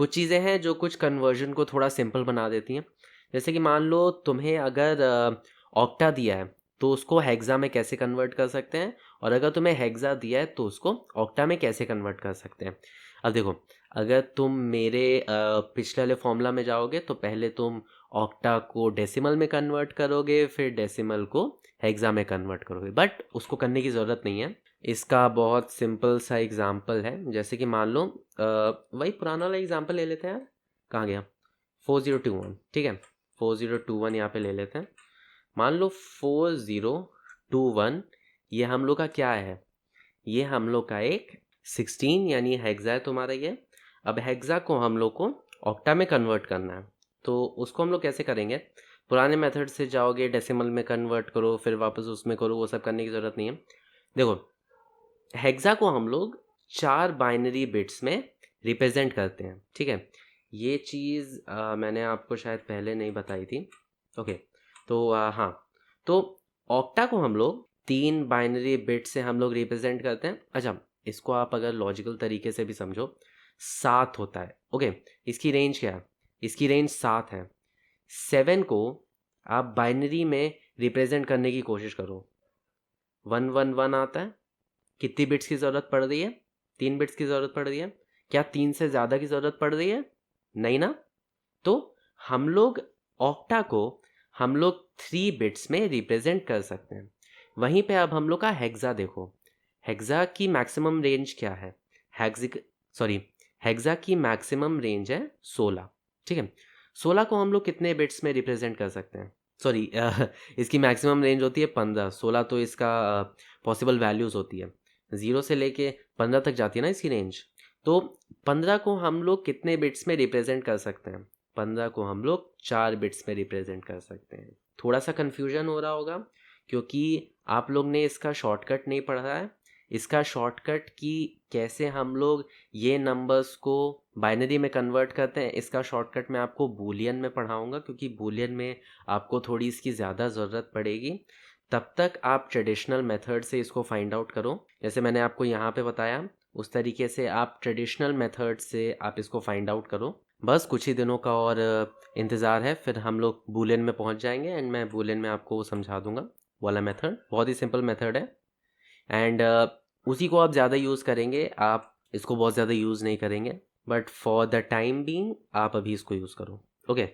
कुछ चीज़ें हैं जो कुछ कन्वर्जन को थोड़ा सिंपल बना देती हैं। जैसे कि मान लो तुम्हें अगर ऑक्टा दिया है तो उसको हेक्सा में कैसे कन्वर्ट कर सकते हैं, और अगर तुम्हें हेक्सा दिया है तो उसको ऑक्टा में कैसे कन्वर्ट कर सकते हैं। अब देखो, अगर तुम मेरे पिछले वाले फॉर्मूला में जाओगे तो पहले तुम ऑक्टा को डेसिमल में कन्वर्ट करोगे, फिर डेसिमल को हेक्सा में कन्वर्ट करोगे, बट उसको करने की ज़रूरत नहीं है। इसका बहुत सिंपल सा एग्जांपल है, जैसे कि मान लो वही पुराना वाला एग्जांपल ले लेते हैं यार। कहाँ गया? 4021, ठीक है। 4021 यहाँ पे ले लेते हैं। मान लो 4021 ये हम लोग का क्या है? ये हम लोग का एक 16 यानी हेक्सा है तुम्हारा ये। अब हेक्सा को हम लोग को ऑक्टा में कन्वर्ट करना है, तो उसको हम लोग कैसे करेंगे? पुराने मेथड से जाओगे, डेसिमल में कन्वर्ट करो, फिर वापस उसमें करो, वो सब करने की ज़रूरत नहीं है। देखो, हेक्सा को हम लोग 4 बाइनरी बिट्स में रिप्रेजेंट करते हैं, ठीक है। ये चीज़ मैंने आपको शायद पहले नहीं बताई थी। ओके, तो हाँ, तो ऑक्टा को हम लोग 3 बाइनरी बिट से हम लोग रिप्रेजेंट करते हैं। अच्छा, इसको आप अगर लॉजिकल तरीके से भी समझो, 7 होता है। ओके, इसकी रेंज क्या है? इसकी रेंज 7 है। 7 को आप बाइनरी में रिप्रेजेंट करने की कोशिश करो, 111 आता है। कितनी बिट्स की ज़रूरत पड़ रही है? 3 बिट्स की ज़रूरत पड़ रही है। क्या 3 से ज़्यादा की ज़रूरत पड़ रही है? नहीं ना। तो हम लोग ऑक्टा को हम लोग 3 बिट्स में रिप्रेजेंट कर सकते हैं। वहीं पे अब हम लोग का हेक्सा देखो, हेक्सा की मैक्सिमम रेंज क्या है? हेक्सा की मैक्सिमम रेंज है 16, ठीक है। 16 को हम लोग कितने बिट्स में रिप्रेजेंट कर सकते हैं? सॉरी इसकी मैक्सिमम रेंज होती है 15, 16 तो इसका पॉसिबल वैल्यूज़ होती है, 0 से लेके 15 तक जाती है ना इसकी रेंज। तो 15 को हम लोग कितने बिट्स में रिप्रेजेंट कर सकते हैं? 15 को हम लोग 4 बिट्स में रिप्रेजेंट कर सकते हैं। थोड़ा सा कन्फ्यूजन हो रहा होगा क्योंकि आप लोग ने इसका शॉर्टकट नहीं पढ़ा है। इसका शॉर्टकट कि कैसे हम लोग ये नंबर्स को बाइनरी में कन्वर्ट करते हैं, इसका शॉर्टकट मैं आपको बूलियन में पढ़ाऊंगा, क्योंकि बूलियन में आपको थोड़ी इसकी ज़्यादा ज़रूरत पड़ेगी। तब तक आप ट्रेडिशनल मेथड से इसको फाइंड आउट करो, जैसे मैंने आपको यहाँ पे बताया उस तरीके से आप ट्रेडिशनल मेथड से आप इसको फाइंड आउट करो। बस कुछ ही दिनों का और इंतज़ार है, फिर हम लोग बूलियन में पहुँच जाएंगे एंड मैं बूलियन में आपको समझा दूंगा वाला मेथड। बहुत ही सिंपल मेथड है एंड उसी को आप ज़्यादा यूज़ करेंगे, आप इसको बहुत ज़्यादा यूज़ नहीं करेंगे, but for the time being आप अभी इसको यूज़ करो। ओके,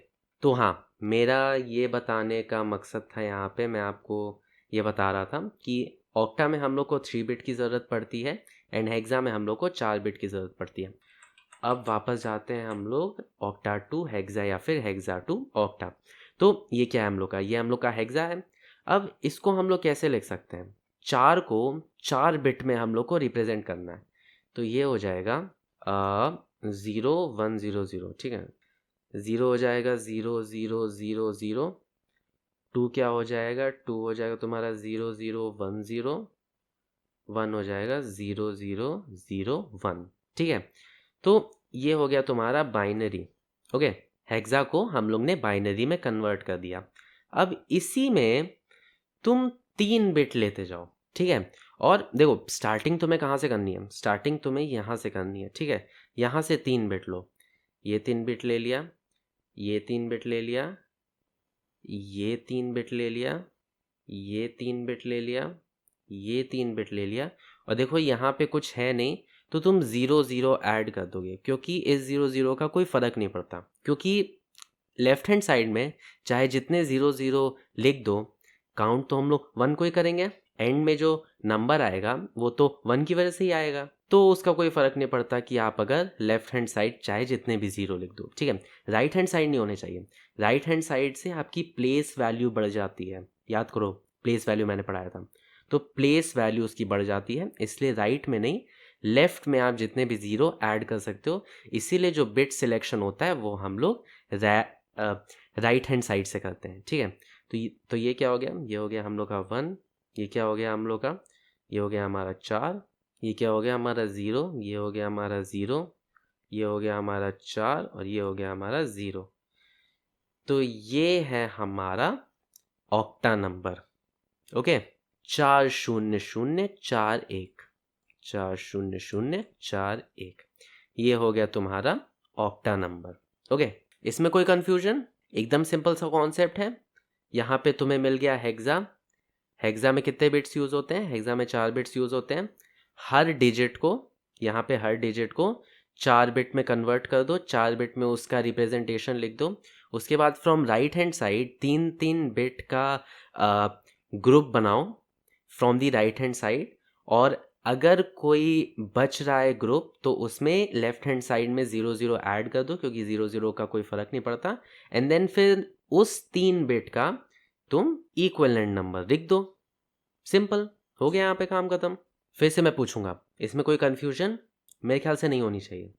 तो हाँ, मेरा ये बताने का मकसद था, यहाँ पे मैं आपको ये बता रहा था कि ऑक्टा में हम लोग को 3 बिट की ज़रूरत पड़ती है एंड हेक्सा में हम लोग को 4 बिट की ज़रूरत पड़ती है। अब वापस जाते हैं हम लोग ऑक्टा टू हेक्सा या फिर हेक्सा टू ऑक्टा। तो ये क्या है हम लोग का? ये हम लोग का हेक्सा है। अब इसको हम लोग कैसे लिख सकते हैं? 4 को 4 बिट में हम लोग को रिप्रेजेंट करना है, तो ये हो जाएगा 0100, ठीक है। 0 हो जाएगा 0000, 2 क्या हो जाएगा? 2 हो जाएगा तुम्हारा 0010, 1 हो जाएगा 0001, ठीक है। तो ये हो गया तुम्हारा बाइनरी। ओके, हेक्सा को हम लोग ने बाइनरी में कन्वर्ट कर दिया। अब इसी में तुम 3 बिट लेते जाओ, ठीक है। और देखो, स्टार्टिंग तुम्हें कहाँ से करनी है? स्टार्टिंग तुम्हें यहाँ से करनी है, ठीक है। यहाँ से 3 बिट लो, ये 3 बिट ले लिया, ये 3 बिट ले लिया, ये 3 बिट ले लिया, ये 3 बिट ले लिया, ये 3 बिट ले लिया। और देखो यहाँ पे कुछ है नहीं, तो तुम 00 ऐड कर दोगे, क्योंकि इस 00 का कोई फ़र्क नहीं पड़ता, क्योंकि लेफ्ट हैंड साइड में चाहे जितने 00 लिख दो, काउंट तो हम लोग 1 को ही करेंगे। एंड में जो नंबर आएगा वो तो 1 की वजह से ही आएगा, तो उसका कोई फ़र्क नहीं पड़ता कि आप अगर लेफ्ट हैंड साइड चाहे जितने भी 0 लिख दो, ठीक है। राइट हैंड साइड नहीं होने चाहिए। राइट हैंड साइड से आपकी प्लेस वैल्यू बढ़ जाती है, याद करो प्लेस वैल्यू मैंने पढ़ाया था। तो प्लेस वैल्यू उसकी बढ़ जाती है, इसलिए राइट में नहीं, लेफ्ट में आप जितने भी 0 ऐड कर सकते हो। इसीलिए जो बिट सिलेक्शन होता है वो हम लोग राइट हैंड साइड से करते हैं, ठीक है। तो ये क्या हो गया? ये हो गया हम लोग का 1। ये क्या हो गया हम लोग का? ये हो गया हमारा 4। ये क्या हो गया हमारा 0? ये हो गया हमारा 0। ये हो गया हमारा 4 और ये हो गया हमारा 0। तो ये है हमारा ऑक्टा नंबर। ओके, 40041, 40041, ये हो गया तुम्हारा ऑक्टा नंबर। ओके, इसमें कोई कंफ्यूजन? एकदम सिंपल सा कॉन्सेप्ट है। यहाँ पे तुम्हें मिल गया हेक्सा। हेक्सा में कितने बिट्स यूज होते हैं? हेक्सा में 4 बिट्स यूज होते हैं। हर डिजिट को, यहाँ पे हर डिजिट को 4 बिट में कन्वर्ट कर दो, 4 बिट में उसका रिप्रेजेंटेशन लिख दो। उसके बाद from right hand side 3 bit का ग्रुप बनाओ from the right hand side, और अगर कोई बच रहा है ग्रुप तो उसमें लेफ्ट हैंड साइड में 0 0 ऐड कर दो, क्योंकि 0 0 का कोई फर्क नहीं पड़ता। एंड देन फिर उस 3 बिट का तुम इक्विवेलेंट नंबर लिख दो। सिंपल हो गया, यहाँ पे काम खत्म। फिर से मैं पूछूंगा, इसमें कोई कंफ्यूजन? मेरे ख्याल से नहीं होनी चाहिए।